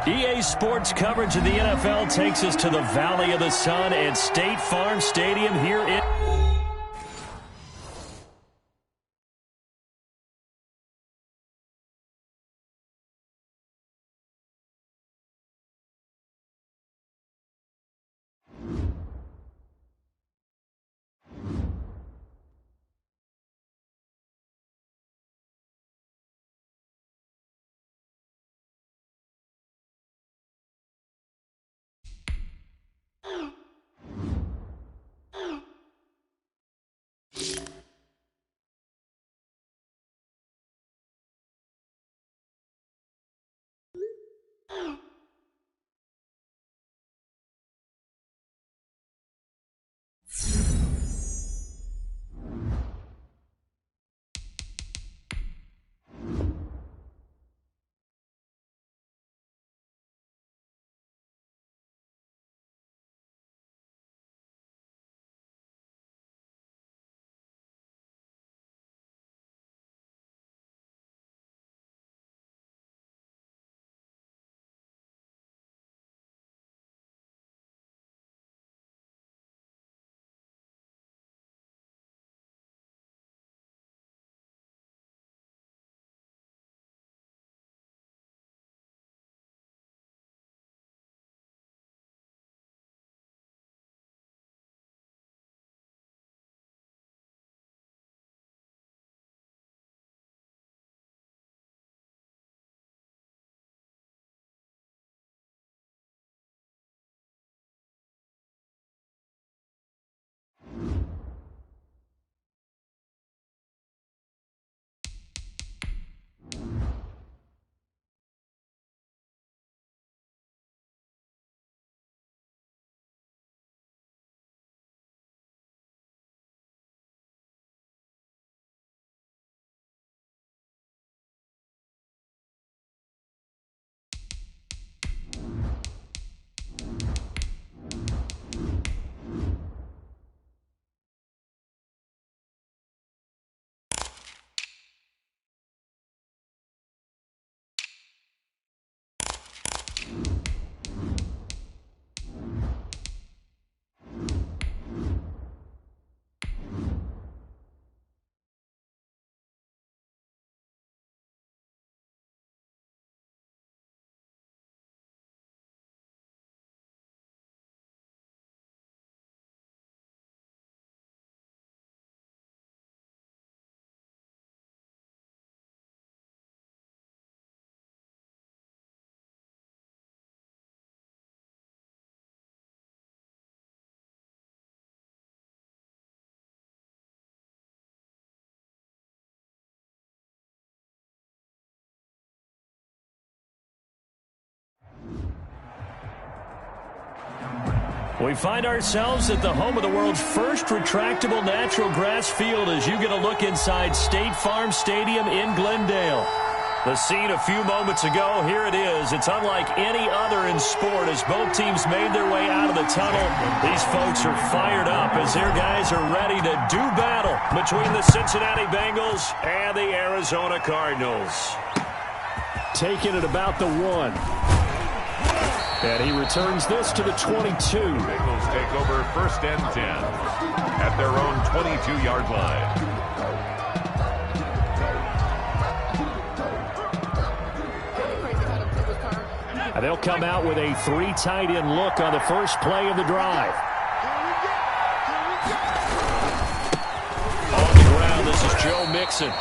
EA Sports coverage of the NFL takes us to the Valley of the Sun at State Farm Stadium here in... We find ourselves at the home of the world's first retractable natural grass field as you get a look inside State Farm Stadium in Glendale. The scene a few moments ago, here it is. It's unlike any other in sport as both teams made their way out of the tunnel. These folks are fired up as their guys are ready to do battle between the Cincinnati Bengals and the Arizona Cardinals. Taking it about the 1. And he returns this to the 22. Bengals take over 1st and 10 at their own 22-yard line. And they'll come out with a 3 tight end look on the first play of the drive. On the ground, this is Joe Mixon.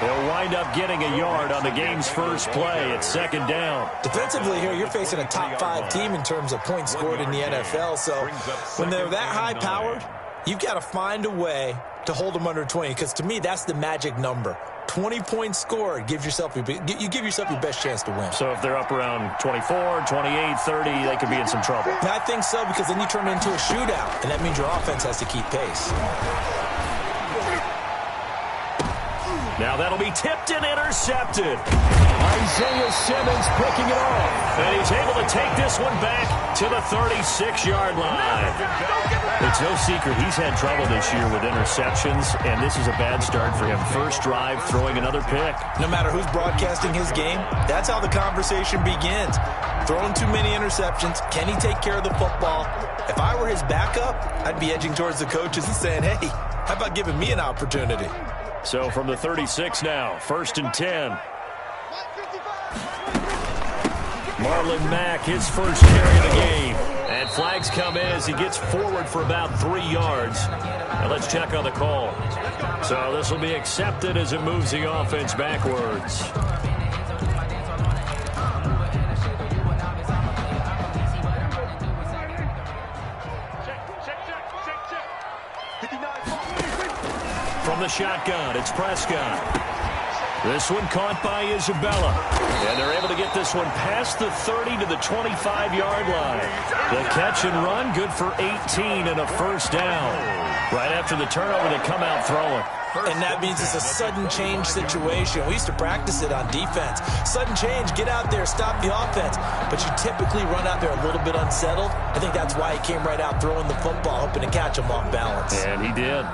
He'll wind up getting a yard on the game's first play at 2nd down. Defensively here, you're facing a top-5 team in terms of points scored in the NFL. So when they're that high-powered, you've got to find a way to hold them under 20. Because to me, that's the magic number. 20 points scored gives yourself you give yourself your best chance to win. So if they're up around 24, 28, 30, they could be in some trouble. And I think so, because then you turn it into a shootout, and that means your offense has to keep pace. Now that'll be tipped and intercepted. Isaiah Simmons picking it off. And he's able to take this one back to the 36-yard line. It's no secret he's had trouble this year with interceptions, and this is a bad start for him. First drive, throwing another pick. No matter who's broadcasting his game, that's how the conversation begins. Throwing too many interceptions. Can he take care of the football? If I were his backup, I'd be edging towards the coaches and saying, hey, how about giving me an opportunity? So from the 36 now, 1st and 10. Marlon Mack, his first carry of the game. And flags come in as he gets forward for about 3 yards. Now let's check on the call. So this will be accepted as it moves the offense backwards. From the shotgun, it's Prescott. This one caught by Isabella. And they're able to get this one past the 30 to the 25-yard line. The catch and run, good for 18 and a first down. Right after the turnover, they come out throwing. And that means it's a sudden change situation. We used to practice it on defense. Sudden change, get out there, stop the offense. But you typically run out there a little bit unsettled. I think that's why he came right out throwing the football, hoping to catch him off balance. And he did.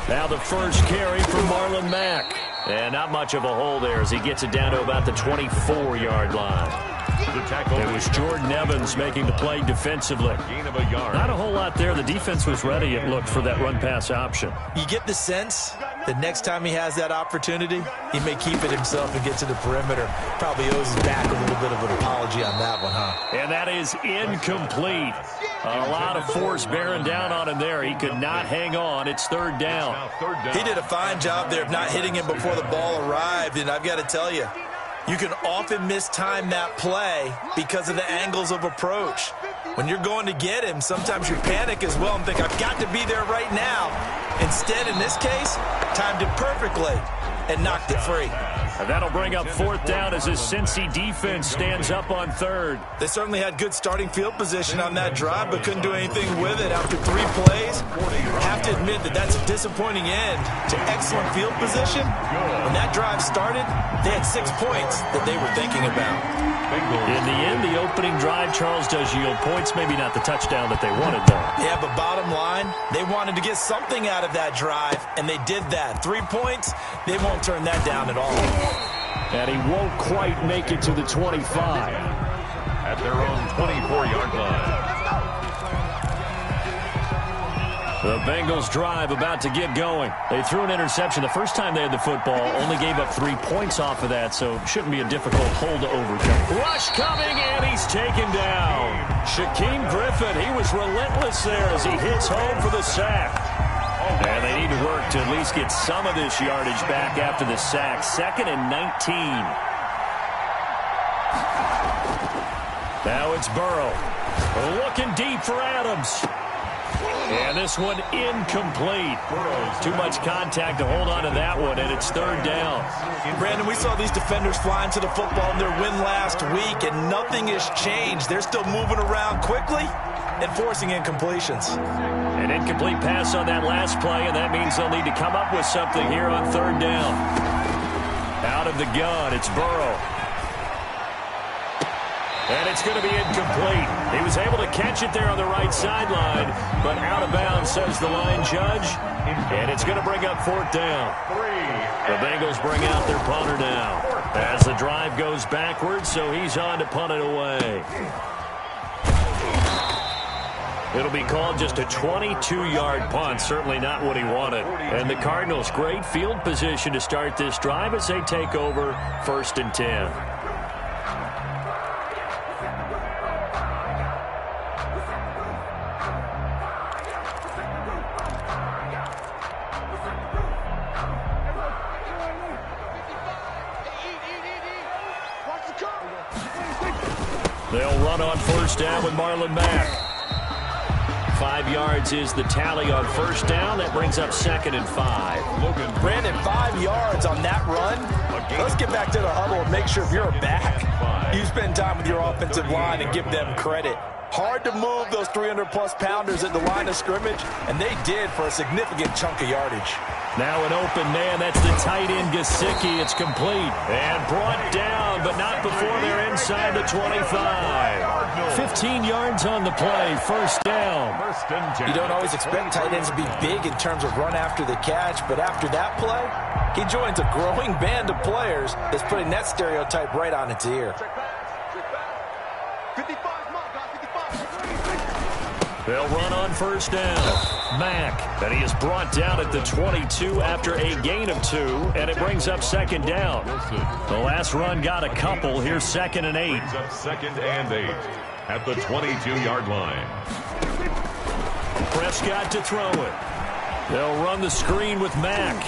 Now the first carry for Marlon Mack. And not much of a hole there as he gets it down to about the 24-yard line. It was Jordan Evans making the play defensively. Not a whole lot there. The defense was ready, it looked, for that run-pass option. You get the sense that next time he has that opportunity, he may keep it himself and get to the perimeter. Probably owes his back a little bit of an apology on that one, huh? And that is incomplete. A lot of force bearing down on him there. He could not hang on. It's third down. He did a fine job there of not hitting him before the ball arrived, and I've got to tell you, you can often mistime that play because of the angles of approach. When you're going to get him, sometimes you panic as well and think, I've got to be there right now. Instead, in this case, timed it perfectly and knocked it free. And that'll bring up fourth down as his Cincy defense stands up on third. They certainly had good starting field position on that drive, but couldn't do anything with it after 3 plays. Have to admit that that's a disappointing end to excellent field position. When that drive started, they had 6 points that they were thinking about. In the end, the opening drive, Charles, does yield points. Maybe not the touchdown that they wanted, though. Yeah, but bottom line, they wanted to get something out of that drive, and they did that. 3 points, they won't turn that down at all. And he won't quite make it to the 25. At their own 24-yard line. The Bengals drive about to get going. They threw an interception the first time they had the football, only gave up 3 points off of that, so shouldn't be a difficult hole to overcome. Rush coming, and he's taken down. Shaquem Griffin, he was relentless there as he hits home for the sack. And they need to work to at least get some of this yardage back after the sack. 2nd and 19. Now it's Burrow. Looking deep for Adams. And this one incomplete. Too much contact to hold on to that one, and it's third down. Brandon, we saw these defenders flying to the football in their win last week, and nothing has changed. They're still moving around quickly and forcing incompletions. An incomplete pass on that last play, and that means they'll need to come up with something here on third down. Out of the gun, it's Burrow. And it's going to be incomplete. He was able to catch it there on the right sideline, but out of bounds, says the line judge. And it's going to bring up fourth down. The Bengals bring out their punter now as the drive goes backwards, so he's on to punt it away. It'll be called just a 22-yard punt, certainly not what he wanted. And the Cardinals, great field position to start this drive as they take over 1st and 10. They'll run on first down with Marlon Mack. 5 yards is the tally on first down. That brings up 2nd and 5. Brandon, 5 yards on that run. Let's get back to the huddle and make sure if you're back, you spend time with your offensive line and give them credit. Hard to move those 300-plus pounders at the line of scrimmage, and they did for a significant chunk of yardage. Now an open man. That's the tight end, Gesicki. It's complete. And brought down, but not before they're inside the 25. 15 yards on the play. First down. You don't always expect tight ends to be big in terms of run after the catch, but after that play, he joins a growing band of players that's putting that stereotype right on its ear. They'll run on first down. Mack, and he is brought down at the 22 after a gain of 2, and it brings up second down. The last run got a couple. Here's 2nd and 8. Brings up 2nd and 8 at the 22-yard line. Prescott to throw it. They'll run the screen with Mack.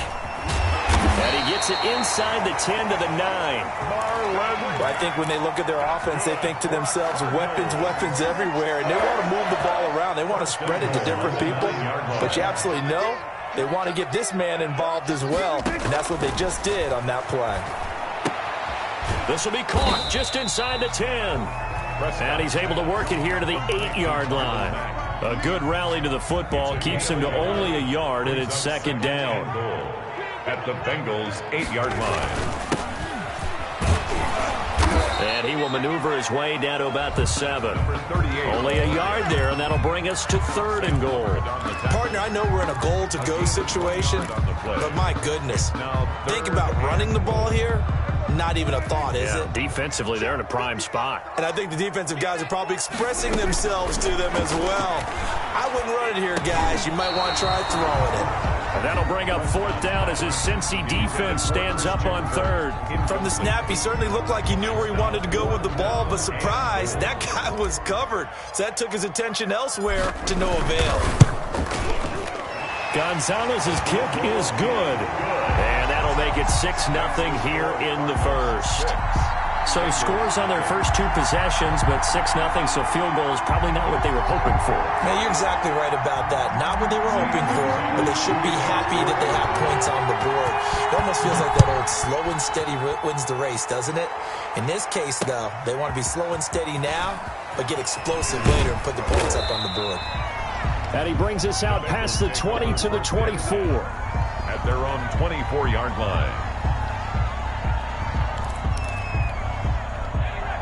And he gets it inside the 10 to the 9. I think when they look at their offense, they think to themselves, weapons, weapons everywhere. And they want to move the ball around. They want to spread it to different people. But you absolutely know they want to get this man involved as well. And that's what they just did on that play. This will be caught just inside the 10. And he's able to work it here to the 8-yard line. A good rally to the football keeps him to only a yard, and it's second down. At the Bengals' 8-yard line. And he will maneuver his way down to about the 7. Only a yard there, and that'll bring us to 3rd and goal. Partner, I know we're in a goal-to-go situation, but my goodness, think about running the ball here. Not even a thought, is it? Defensively, they're in a prime spot. And I think the defensive guys are probably expressing themselves to them as well. I wouldn't run it here, guys. You might want to try throwing it. And that'll bring up 4th down as his Cincy defense stands up on 3rd. From the snap, he certainly looked like he knew where he wanted to go with the ball, but surprise, that guy was covered. So that took his attention elsewhere to no avail. Gonzalez's kick is good. And that'll make it 6-0 here in the first. So scores on their first 2 possessions, but 6-0, so field goal is probably not what they were hoping for. Now, you're exactly right about that. Not what they were hoping for, but they should be happy that they have points on the board. It almost feels like that old slow and steady wins the race, doesn't it? In this case, though, they want to be slow and steady now, but get explosive later and put the points up on the board. And he brings us out past the 20 to the 24. At their own 24-yard line.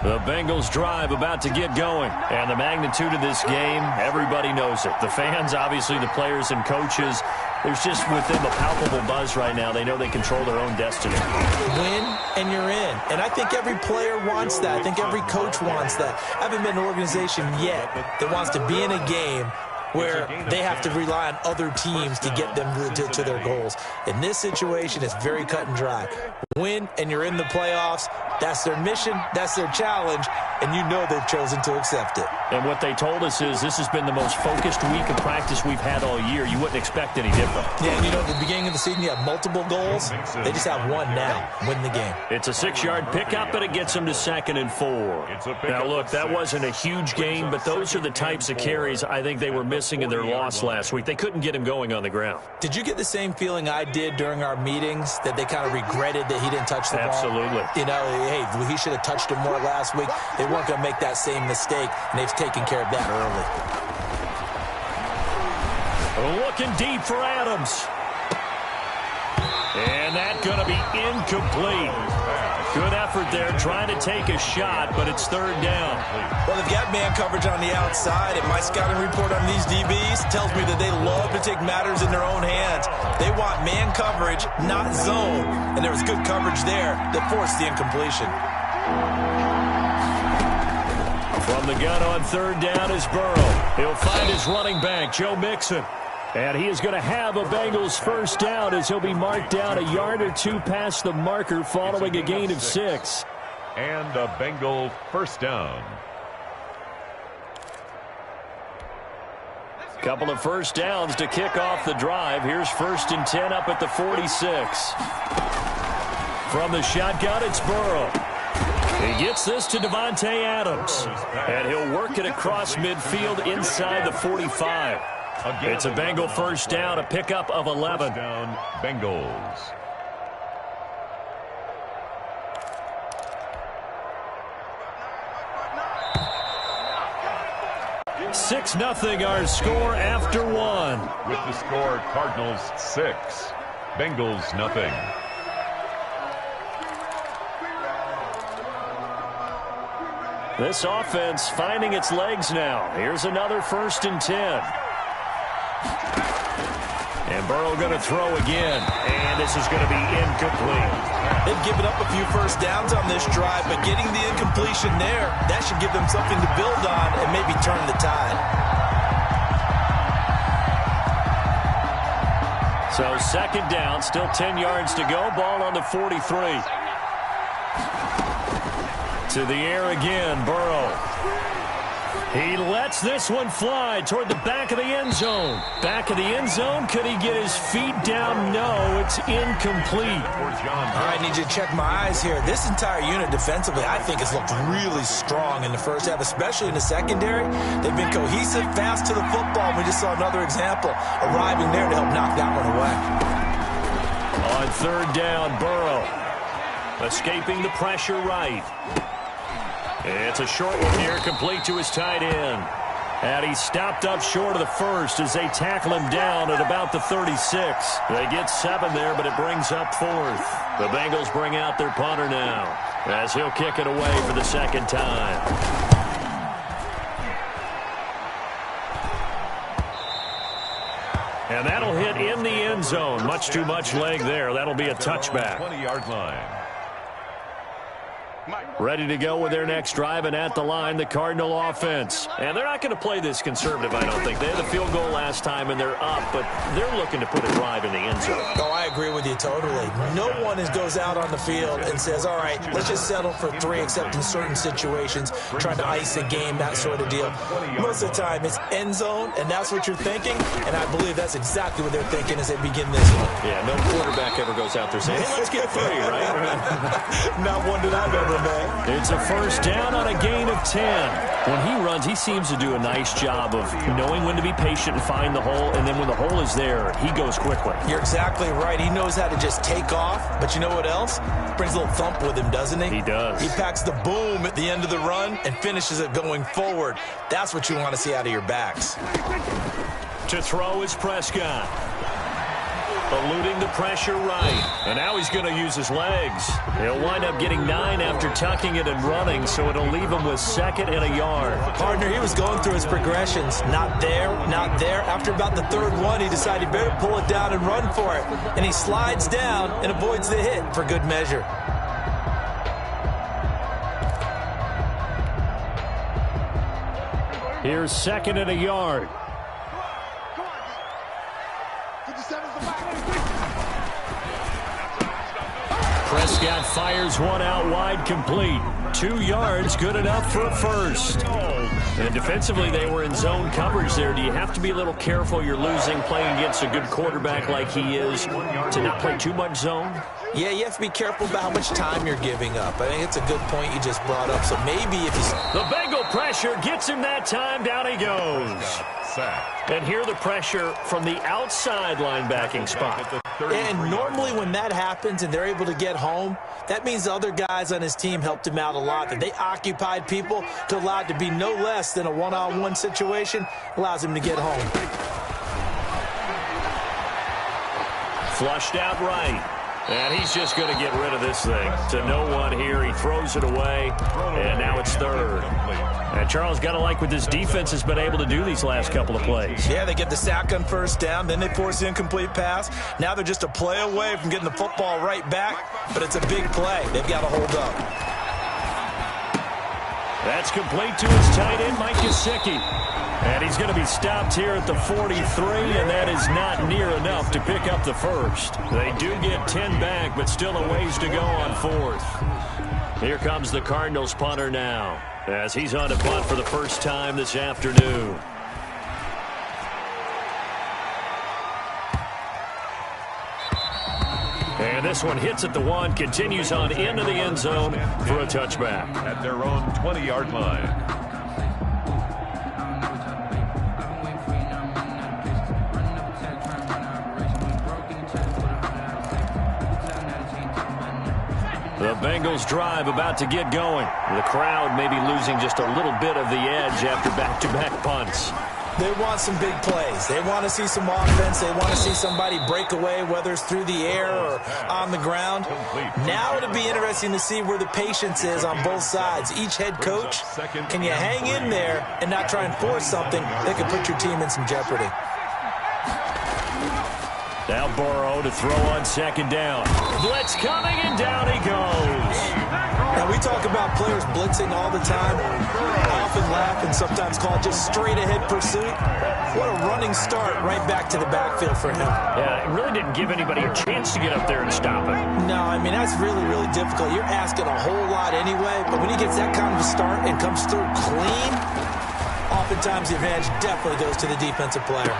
The Bengals drive about to get going. And the magnitude of this game, everybody knows it. The fans, obviously the players and coaches, there's just with them a palpable buzz right now. They know they control their own destiny. Win and you're in. And I think every player wants that. I think every coach wants that. I haven't been an organization yet that wants to be in a game where they have to rely on other teams to get them to their goals. In this situation, it's very cut and dry. Win, and you're in the playoffs. That's their mission. That's their challenge. And you know they've chosen to accept it. And what they told us is this has been the most focused week of practice we've had all year. You wouldn't expect any different. Yeah, and you know, at the beginning of the season, you have multiple goals. They just have one now. Win the game. It's a 6-yard pickup, and it gets them to 2nd and 4. Now, look, that wasn't a huge gain, but those are the types of carries I think they were missing in their loss last week. They couldn't get him going on the ground. Did you get the same feeling I did during our meetings, that they kind of regretted that he didn't touch the ball? Absolutely. You know, hey, he should have touched him more last week. They weren't going to make that same mistake, and they've taken care of that early. Looking deep for Adams. And that's going to be incomplete. Good effort there, trying to take a shot, but it's 3rd down. Well, they've got man coverage on the outside, and my scouting report on these DBs tells me that they love to take matters in their own hands. They want man coverage, not zone, and there was good coverage there that forced the incompletion. From the gun on 3rd down is Burrow. He'll find his running back, Joe Mixon. And he is going to have a Bengals first down as he'll be marked down a yard or 2 past the marker following a gain of 6. And a Bengal first down. Couple of first downs to kick off the drive. Here's 1st and 10 up at the 46. From the shotgun, it's Burrow. He gets this to Devontae Adams. And he'll work it across midfield inside the 45. It's a Bengal first down, a pickup of 11. Down Bengals. Six 0 our score after 1. With the score, Cardinals 6 Bengals nothing. This offense finding its legs now. Here's another 1st and 10. And Burrow going to throw again. And this is going to be incomplete. They've given up a few first downs on this drive, but getting the incompletion there, that should give them something to build on and maybe turn the tide. So 2nd down, still 10 yards to go. Ball on the 43. To the air again, Burrow. He lets this one fly toward the back of the end zone. Back of the end zone. Could he get his feet down? No, it's incomplete. I need you to check my eyes here. This entire unit defensively, I think, has looked really strong in the first half, especially in the secondary. They've been cohesive, fast to the football. We just saw another example arriving there to help knock that one away. On 3rd down, Burrow. Escaping the pressure right. It's a short one here, complete to his tight end. And he stopped up short of the first as they tackle him down at about the 36. They get 7 there, but it brings up 4th. The Bengals bring out their punter now as he'll kick it away for the 2nd time. And that'll hit in the end zone. Much too much leg there. That'll be a touchback. 20-yard line. Ready to go with their next drive, and at the line, the Cardinal offense. And they're not going to play this conservative, I don't think. They had the field goal last time, and they're up, but they're looking to put a drive in the end zone. Oh, I agree with you totally. No one goes out on the field and says, all right, let's just settle for 3, except in certain situations, trying to ice a game, that sort of deal. Most of the time, it's end zone, and that's what you're thinking, and I believe that's exactly what they're thinking as they begin this one. Yeah, no quarterback ever goes out there saying, hey, let's get 3, right? Not one that I've ever met. It's a 1st down on a gain of 10. When he runs, he seems to do a nice job of knowing when to be patient and find the hole, and then when the hole is there, he goes quickly. You're exactly right. He knows how to just take off, but you know what else? Brings a little thump with him, doesn't he? He does. He packs the boom at the end of the run and finishes it going forward. That's what you want to see out of your backs. To throw is Prescott. Eluding the pressure right. And now he's going to use his legs. He'll wind up getting 9 after tucking it and running, so it'll leave him with 2nd and a yard. Partner, he was going through his progressions. Not there, not there. After about the 3rd one, he decided he better pull it down and run for it. And he slides down and avoids the hit for good measure. Here's 2nd and a yard. Prescott fires one out wide, complete. 2 yards, good enough for a 1st. And defensively, they were in zone coverage there. Do you have to be a little careful? You're losing, playing against a good quarterback like he is, to not play too much zone? Yeah, you have to be careful about how much time you're giving up. I think it's a good point you just brought up. So maybe if he's... The Bengal pressure gets him that time. Down he goes. And here the pressure from the outside linebacking spot. And normally when that happens and they're able to get home, that means the other guys on his team helped him out a lot. That they occupied people to allow it to be no less than a one-on-one situation, allows him to get home. Flushed out right. And he's just going to get rid of this thing. To no one here. He throws it away. And now it's 3rd. And Charles, got to like what this defense has been able to do these last couple of plays. Yeah, they get the sack on 1st down. Then they force the incomplete pass. Now they're just a play away from getting the football right back. But it's a big play. They've got to hold up. That's complete to his tight end, Mike Gesicki. And he's going to be stopped here at the 43, and that is not near enough to pick up the 1st. They do get 10 back, but still a ways to go on 4th. Here comes the Cardinals punter now, as he's on to punt for the first time this afternoon. And this one hits at the 1, continues on into the end zone for a touchback. At their own 20-yard line. The Bengals drive about to get going. The crowd may be losing just a little bit of the edge after back-to-back punts. They want some big plays. They want to see some offense. They want to see somebody break away, whether it's through the air or on the ground. Now it'll be interesting to see where the patience is on both sides. Each head coach, can you hang in there and not try and force something that could put your team in some jeopardy? Now Burrow to throw on second down. Blitz coming, and down he goes. Now, we talk about players blitzing all the time. I often laugh and sometimes call it just straight-ahead pursuit. What a running start right back to the backfield for him. Yeah, it really didn't give anybody a chance to get up there and stop it. No, I mean, that's really, really difficult. You're asking a whole lot anyway, but when he gets that kind of a start and comes through clean, oftentimes the advantage definitely goes to the defensive player.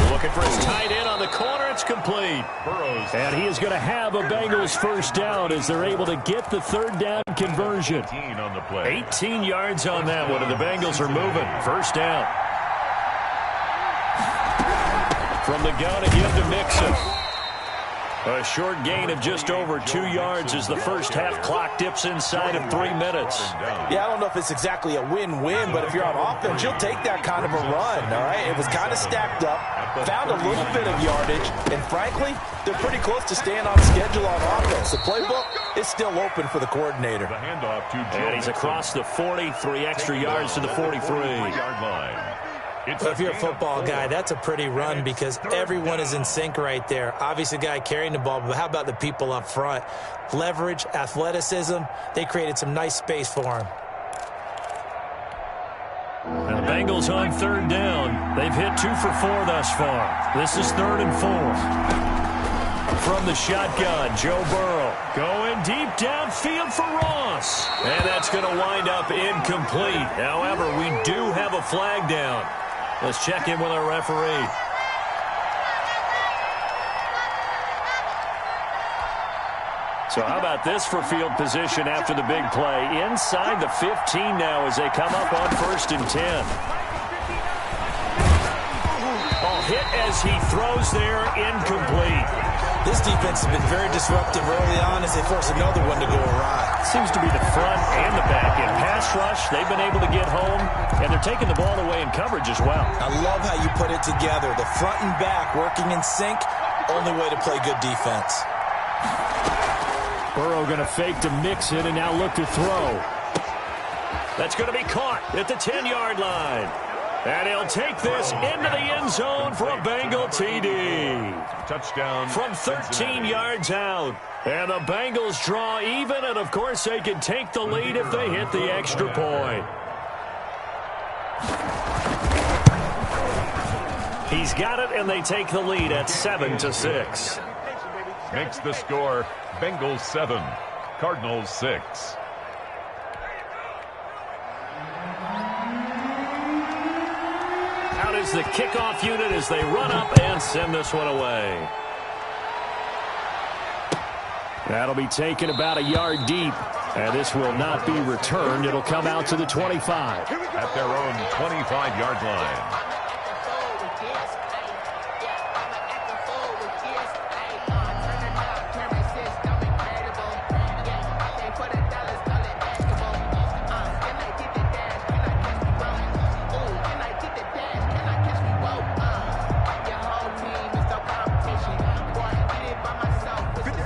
Looking for his tight end on the corner. It's complete. Burrows. And he is going to have a Bengals first down as they're able to get the third down conversion. 18 on the play. 18 yards on that one, and the Bengals are moving. First down. From the gun again to Mixon. A short gain of just over 2 yards as the first half clock dips inside of 3 minutes. Yeah, I don't know if it's exactly a win-win, but if you're on offense, you'll take that kind of a run, all right? It was kind of stacked up, found a little bit of yardage, and frankly, they're pretty close to staying on schedule on offense. The playbook is still open for the coordinator. The handoff to Joe. And he's across the 40, 3 extra yards to the 43-yard line. If you're a football guy, that's a pretty run because everyone is in sync right there. Obviously, the guy carrying the ball, but how about the people up front? Leverage, athleticism, they created some nice space for him. And the Bengals on third down. They've hit 2 for 4 thus far. This is 3rd and 4. From the shotgun, Joe Burrow going deep downfield for Ross. And that's going to wind up incomplete. However, we do have a flag down. Let's check in with our referee. So how about this for field position after the big play? Inside the 15 now as they come up on 1st and 10. Oh, hit as he throws there, incomplete. This defense has been very disruptive early on as they force another one to go awry. Seems to be the front and the back. In pass rush, they've been able to get home, and they're taking the ball away in coverage as well. I love how you put it together. The front and back working in sync, only way to play good defense. Burrow going to fake to Mixon and now look to throw. That's going to be caught at the 10-yard line. And he'll take this into the end zone for a Bengal TD. Touchdown. From 13 yards out. And the Bengals draw even, and of course they can take the lead if they hit the extra point. He's got it, and they take the lead at 7-6. Makes the score Bengals 7, Cardinals 6. Out is the kickoff unit as they run up and send this one away. That'll be taken about a yard deep, and this will not be returned. It'll come out to the 25. At their own 25-yard line.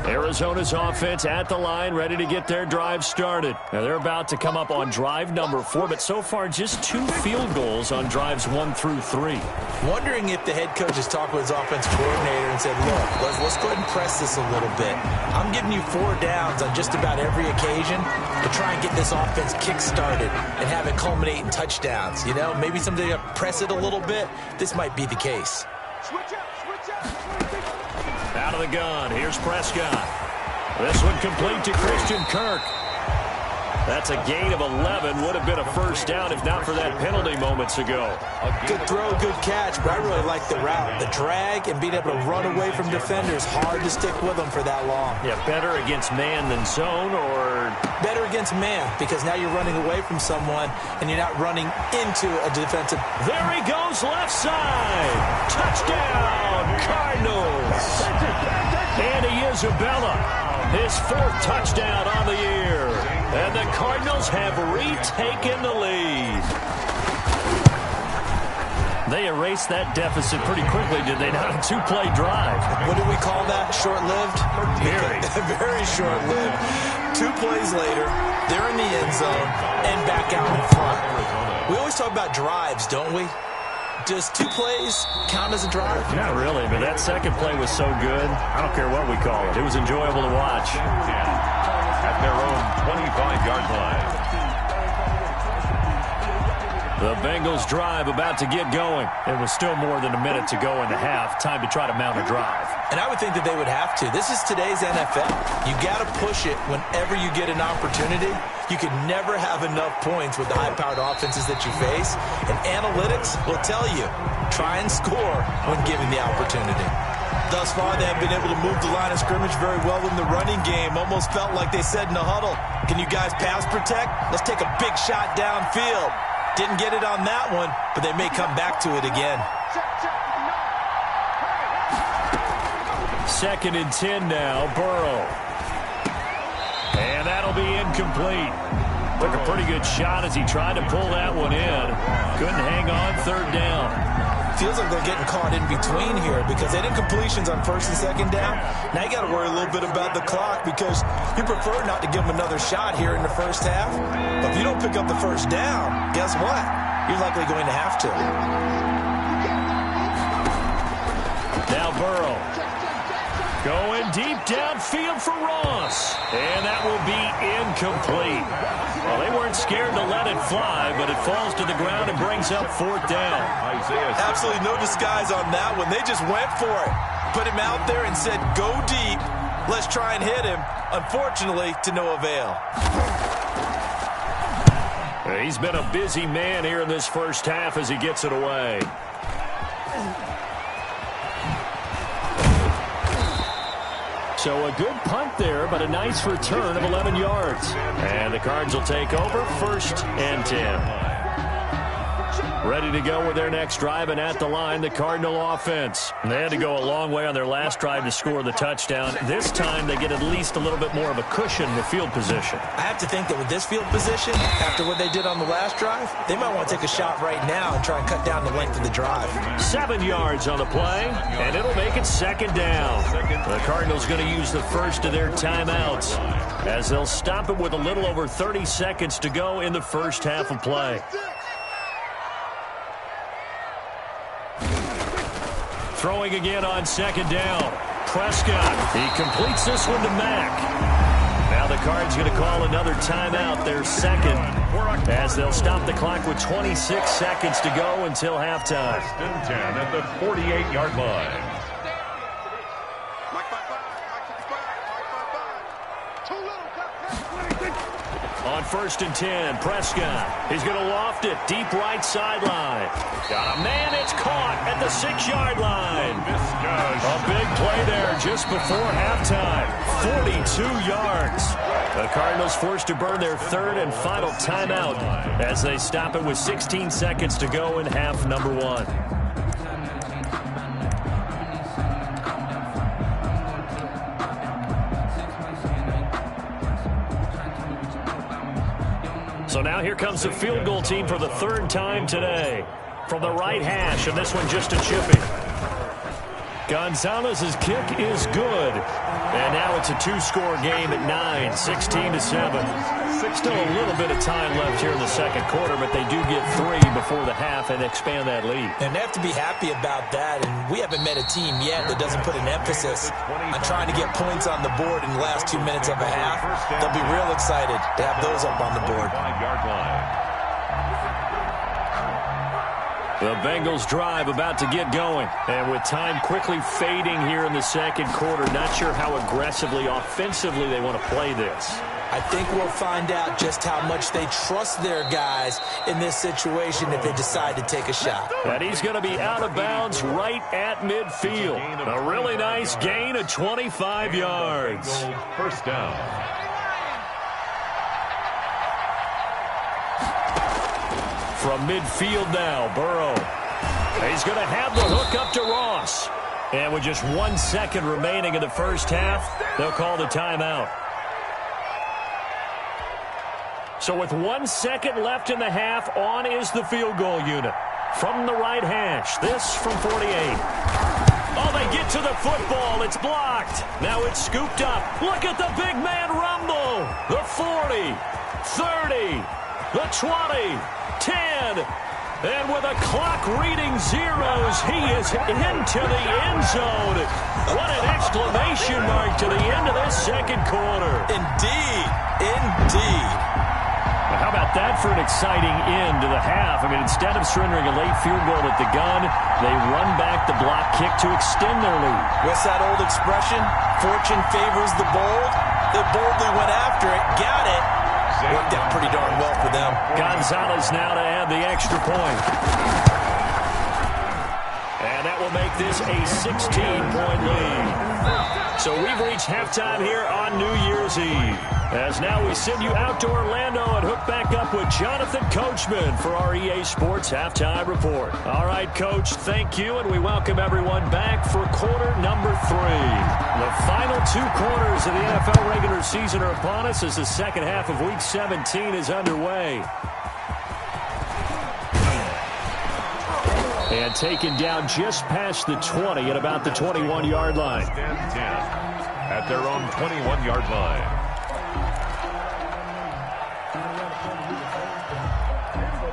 Arizona's offense at the line, ready to get their drive started. Now they're about to come up on drive number 4, but so far just 2 field goals on drives 1 through 3. Wondering if the head coach has talked with his offensive coordinator and said, look, let's go ahead and press this a little bit. I'm giving you 4 downs on just about every occasion to try and get this offense kick-started and have it culminate in touchdowns. You know, maybe someday to press it a little bit. This might be the case. Out of the gun, here's Prescott. This one complete to Christian Kirk. That's a gain of 11. Would have been a first down if not for that penalty moments ago. Good throw, good catch, but I really like the route. The drag and being able to run away from defenders, hard to stick with them for that long. Yeah, better against man than zone, or? Better against man, because now you're running away from someone and you're not running into a defensive. There he goes, left side. Touchdown, Cardinals. Andy Isabella, his 4th touchdown on the year. And the Cardinals have retaken the lead. They erased that deficit pretty quickly, did they not? A two-play drive. What do we call that? Short-lived? Very. Very short-lived. 2 plays later, they're in the end zone and back out in front. We always talk about drives, don't we? Does 2 plays count as a drive? Not really, but that second play was so good. I don't care what we call it. It was enjoyable to watch. At their own 25-yard line. The Bengals drive about to get going. It was still more than a minute to go in the half. Time to try to mount a drive. And I would think that they would have to. This is today's NFL. You got to push it whenever you get an opportunity. You can never have enough points with the high-powered offenses that you face. And analytics will tell you, try and score when given the opportunity. Thus far, they have been able to move the line of scrimmage very well in the running game. Almost felt like they said in the huddle, can you guys pass protect? Let's take a big shot downfield. Didn't get it on that one, but they may come back to it again. 2nd and 10 now, Burrow. And that'll be incomplete. Took a pretty good shot as he tried to pull that one in. Couldn't hang on 3rd down. Feels like they're getting caught in between here because they did completions on 1st and 2nd down. Now you got to worry a little bit about the clock because you prefer not to give them another shot here in the first half. But if you don't pick up the 1st down, guess what? You're likely going to have to. Now Burrow. Going deep downfield for Ross. And that will be incomplete. Well, they weren't scared to let it fly, but it falls to the ground and brings up 4th down. Absolutely no disguise on that one. They just went for it. Put him out there and said, go deep. Let's try and hit him. Unfortunately, to no avail. He's been a busy man here in this first half as he gets it away. So a good punt there, but a nice return of 11 yards. And the Cards will take over 1st and 10. Ready to go with their next drive, and at the line, the Cardinal offense. They had to go a long way on their last drive to score the touchdown. This time, they get at least a little bit more of a cushion with field position. I have to think that with this field position, after what they did on the last drive, they might want to take a shot right now and try and cut down the length of the drive. 7 yards on the play, and it'll make it 2nd down. The Cardinals going to use the first of their timeouts as they'll stop it with a little over 30 seconds to go in the first half of play. Throwing again on 2nd down. Prescott. He completes this one to Mack. Now the Cards going to call another timeout, their 2nd, as they'll stop the clock with 26 seconds to go until halftime. 1st and 10 at the 48-yard line. On 1st and 10, Prescott. He's going to loft it deep right sideline. Got a man, it's caught at the 6-yard line. A big play there just before halftime. 42 yards. The Cardinals forced to burn their 3rd and final timeout as they stop it with 16 seconds to go in half number 1. So now here comes the field goal team for the 3rd time today. From the right hash, and this one just a chipping. Gonzalez's kick is good. And now it's a 2-score game at 9, 16-7. Still a little bit of time left here in the 2nd quarter, but they do get 3 before the half and expand that lead. And they have to be happy about that, and we haven't met a team yet that doesn't put an emphasis on trying to get points on the board in the last 2 minutes of a half. They'll be real excited to have those up on the board. 5-yard line. The Bengals drive about to get going. And with time quickly fading here in the 2nd quarter, not sure how aggressively, offensively they want to play this. I think we'll find out just how much they trust their guys in this situation if they decide to take a shot. And he's going to be out of bounds right at midfield. A really nice gain of 25 yards. 1st down. From midfield now, Burrow. He's going to have the hook up to Ross. And with just 1 second remaining in the first half, they'll call the timeout. So with 1 second left in the half, on is the field goal unit. from the right hash. This from 48. Oh, they get to the football. It's blocked. Now it's scooped up. Look at the big man rumble. The 40, 30, the 20, 10. And with a clock reading zeros, he is into the end zone. What an exclamation mark to the end of this second quarter. Indeed. Indeed. Well, how about that for an exciting end to the half? I mean, instead of surrendering a late field goal at the gun, they run back the block kick to extend their lead. What's that old expression? Fortune favors the bold. They boldly went after it, got it. Worked out pretty darn well for them. Gonzalez now to add the extra point. And that will make this a 16-point lead. So we've reached halftime here on New Year's Eve. As now we send you out to Orlando and hook back up with Jonathan Coachman for our EA Sports Halftime Report. All right, Coach, thank you, and we welcome everyone back for quarter number 3. The final 2 quarters of the NFL regular season are upon us as the second half of Week 17 is underway. And taken down just past the 20 at about the 21-yard line. 10 at their own 21-yard line.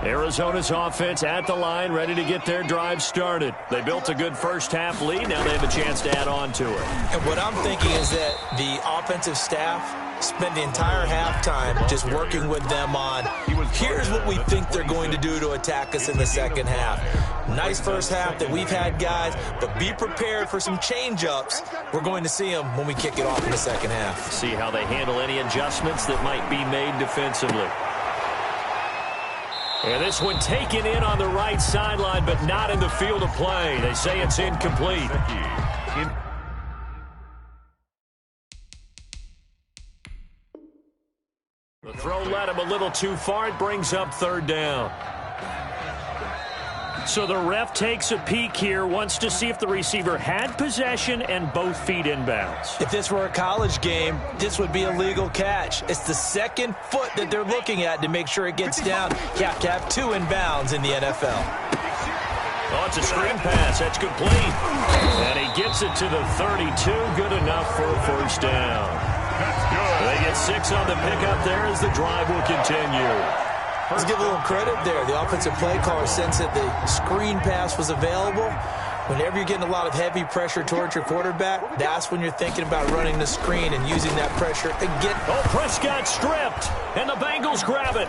Arizona's offense at the line, ready to get their drive started. They built a good first-half lead. Now they have a chance to add on to it. And what I'm thinking is that the offensive staff spent the entire halftime just working with them on, here's what we think they're going to do to attack us in the second half. Nice first half that we've had, guys, but be prepared for some change-ups. We're going to see them when we kick it off in the second half. See how they handle any adjustments that might be made defensively. And this one taken in on the right sideline, but not in the field of play. They say it's incomplete. The throw led him a little too far. It brings up third down. So the ref takes a peek here, wants to see if the receiver had possession and both feet inbounds. If this were a college game, this would be a legal catch. It's the second foot that they're looking at to make sure it gets down. You have to have 2 inbounds in the NFL. Oh, it's a screen pass. That's complete. And he gets it to the 32. Good enough for a first down. They get 6 on the pickup there as the drive will continue. Let's give a little credit there. The offensive play caller sensed that the screen pass was available. Whenever you're getting a lot of heavy pressure towards your quarterback, that's when you're thinking about running the screen and using that pressure again. Oh, Prescott stripped, and the Bengals grab it.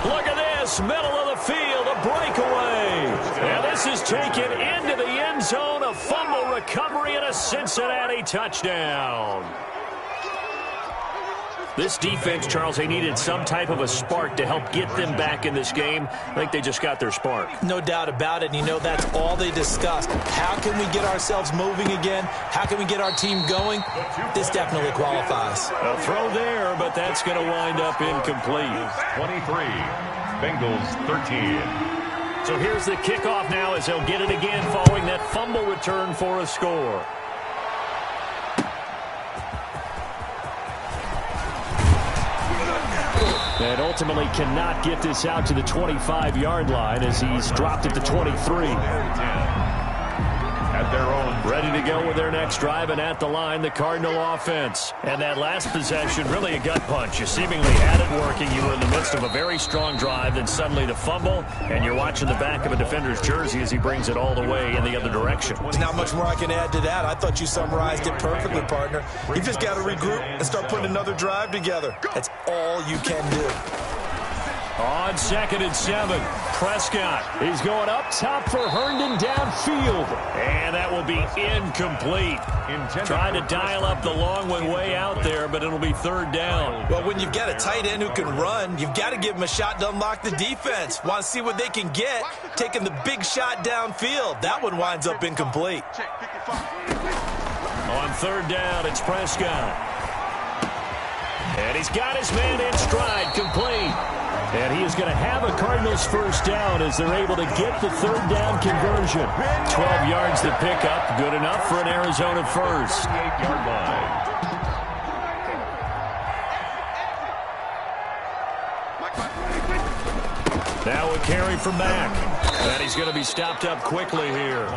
Look at this, middle of the field, a breakaway. And this is taken into the end zone, a fumble recovery and a Cincinnati touchdown. This defense, Charles, they needed some type of a spark to help get them back in this game. I think they just got their spark. No doubt about it. And you know, that's all they discussed. How can we get ourselves moving again? How can we get our team going? This definitely qualifies. A throw there, but that's going to wind up incomplete. 23, Bengals 13. So here's the kickoff now as they'll get it again following that fumble return for a score. And ultimately cannot get this out to the 25-yard line as he's dropped at the 23. At their own. Ready to go with their next drive, and at the line, the Cardinal offense. And that last possession, really a gut punch. You seemingly had it working. You were in the midst of a very strong drive, then suddenly the fumble, and you're watching the back of a defender's jersey as he brings it all the way in the other direction. There's not much more I can add to that. I thought you summarized it perfectly, partner. You just got to regroup and start putting another drive together. That's all you can do. On 2nd and 7, Prescott. He's going up top for Herndon downfield. And that will be incomplete. Trying to dial up the long one way out there, but it'll be third down. Well, when you've got a tight end who can run, you've got to give him a shot to unlock the defense. Want to see what they can get, taking the big shot downfield. That one winds up incomplete. On third down, it's Prescott. And he's got his man in stride, complete. And he is going to have a Cardinals first down as they're able to get the third down conversion. 12 yards to pick up, good enough for an Arizona first. 8-yard line. Now a carry for Mack. And he's going to be stopped up quickly here.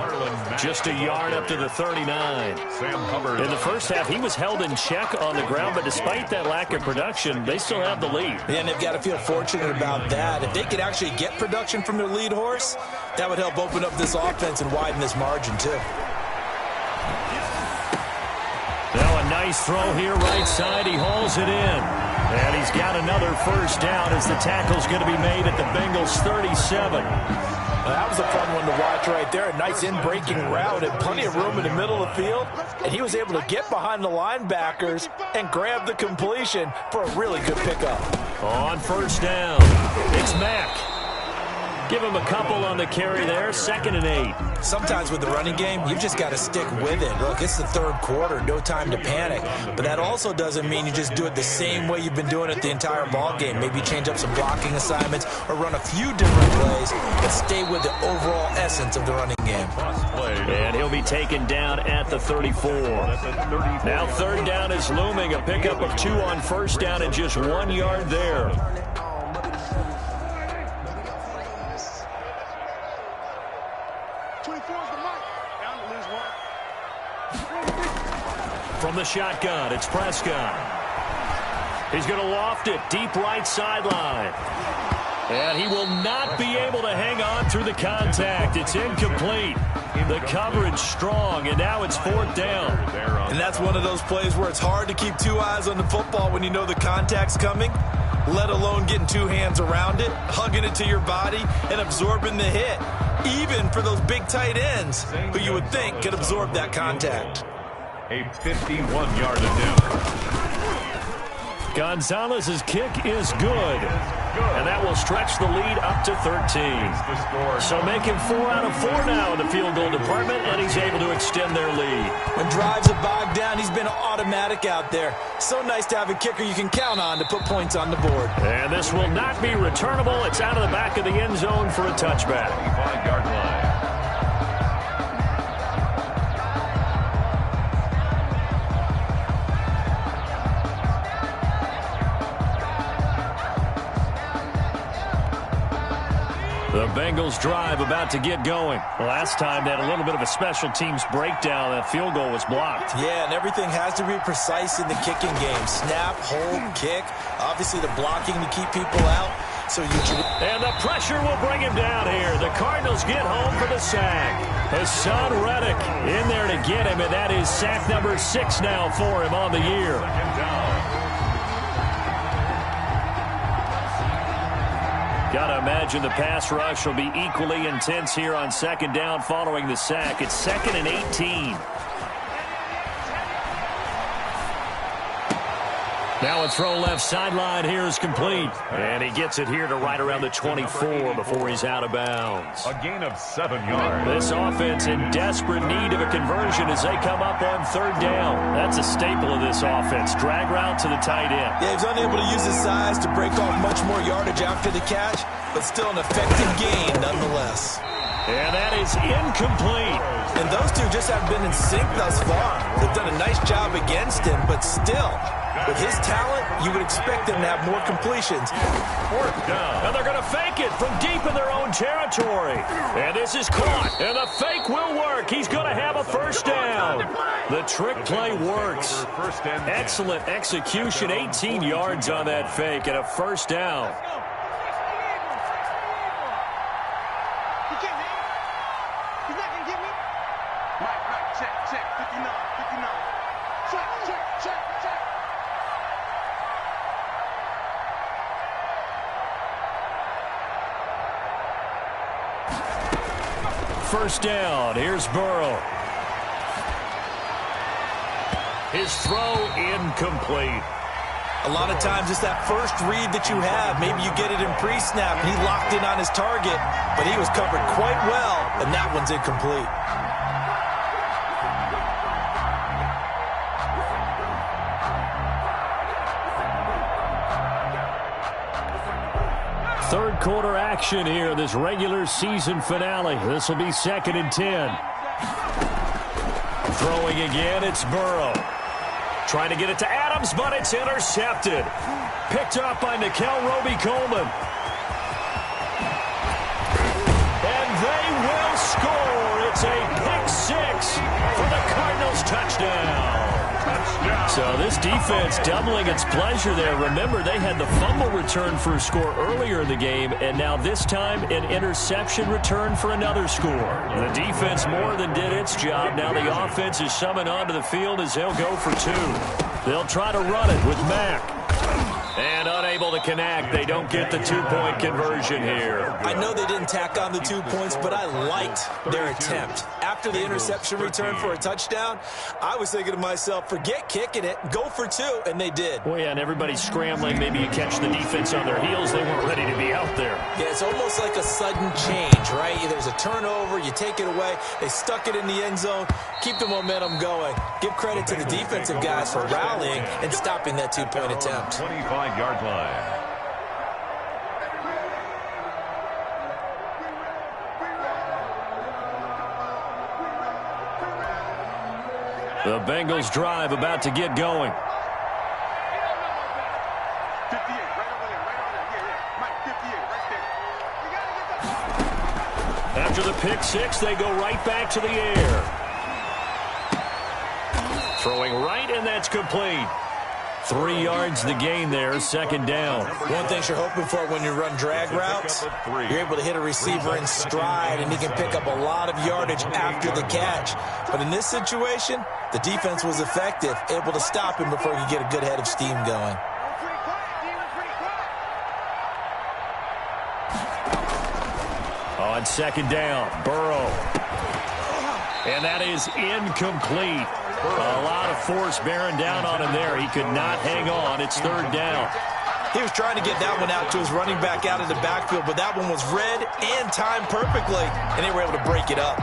Just a yard up to the 39. In the first half, he was held in check on the ground, but despite that lack of production, they still have the lead. Yeah, and they've got to feel fortunate about that. If they could actually get production from their lead horse, that would help open up this offense and widen this margin, too. Now a nice throw here right side. He hauls it in. And he's got another first down as the tackle's going to be made at the Bengals 37. That was a fun one to watch right there. A nice in-breaking route and plenty of room in the middle of the field. And he was able to get behind the linebackers and grab the completion for a really good pickup. On first down, it's Mack. Give him a couple on the carry there, 2nd and 8. Sometimes with the running game, you've just got to stick with it. Look, it's the third quarter, no time to panic. But that also doesn't mean you just do it the same way you've been doing it the entire ball game. Maybe change up some blocking assignments or run a few different plays, but stay with the overall essence of the running game. And he'll be taken down at the 34. Now third down is looming, a pickup of 2 on first down and just 1 yard there. From the shotgun, it's Prescott. He's going to loft it deep right sideline. And he will not be able to hang on through the contact. It's incomplete. The coverage strong, and now it's 4th down. And that's one of those plays where it's hard to keep 2 eyes on the football when you know the contact's coming, let alone getting 2 hands around it, hugging it to your body, and absorbing the hit, even for those big tight ends who you would think could absorb that contact. A 51-yard attempt. Gonzalez's kick is good. And that will stretch the lead up to 13. So making 4 out of 4 now in the field goal department, and he's able to extend their lead. When drives are bogged down, he's been automatic out there. So nice to have a kicker you can count on to put points on the board. And this will not be returnable. It's out of the back of the end zone for a touchback. 5-yard line. The Bengals drive about to get going. Last time they had a little bit of a special teams breakdown. That field goal was blocked. Yeah, and everything has to be precise in the kicking game. Snap, hold, kick. Obviously the blocking to keep people out. And the pressure will bring him down here. The Cardinals get home for the sack. Hassan Reddick in there to get him, and that is sack number 6 now for him on the year. Got to imagine the pass rush will be equally intense here on 2nd down following the sack. It's 2nd and 18. Now a throw left sideline here is complete. And he gets it here to right around the 24 before he's out of bounds. A gain of 7 yards. This offense in desperate need of a conversion as they come up on 3rd down. That's a staple of this offense. Drag route to the tight end. Yeah, he's unable to use his size to break off much more yardage after the catch, but still an effective gain nonetheless. And that is incomplete. And those two just haven't been in sync thus far. They've done a nice job against him, but still, with his talent, you would expect them to have more completions. 4th down. And they're going to fake it from deep in their own territory. And this is caught. And the fake will work. He's going to have a first down. The trick play works. Excellent execution. 18 yards on that fake and a first down. First down. Here's Burrow. His throw incomplete. A lot of times it's that first read that you have. Maybe you get it in pre-snap and he locked in on his target, but he was covered quite well, and that one's incomplete. Third quarter action here, this regular season finale. This will be 2nd and 10. Throwing again, it's Burrow. Trying to get it to Adams, but it's intercepted. Picked up by Nikel Roby-Coleman. touchdown. So this defense doubling its pleasure there. Remember, they had the fumble return for a score earlier in the game, and now this time an interception return for another score. The defense more than did its job. Now the offense is summoned onto the field as they'll go for two. They'll try to run it with Mack. And unable to connect. They don't get the two-point conversion here. I know they didn't tack on the 2 points, but I liked their attempt. After the interception return for a touchdown, I was thinking to myself, forget kicking it, go for two, and they did. Well, yeah, and everybody's scrambling. Maybe you catch the defense on their heels. They weren't ready to be out there. Yeah, it's almost like a sudden change, right? There's a turnover, you take it away, they stuck it in the end zone, keep the momentum going. Give credit to the defensive guys for rallying and stopping that two-point attempt. 25-yard line. The Bengals drive about to get going. After the pick six, they go right back to the air. Throwing right, and that's complete. 3 yards the gain there, second down. One thing you're hoping for when you run drag routes, you're able to hit a receiver in stride, and he can pick up a lot of yardage after the catch. But in this situation, the defense was effective, able to stop him before he could get a good head of steam going. On second down, Burrow. And that is incomplete. A lot of force bearing down on him there. He could not hang on. It's third down. He was trying to get that one out to his running back out of the backfield, but that one was read and timed perfectly, and they were able to break it up.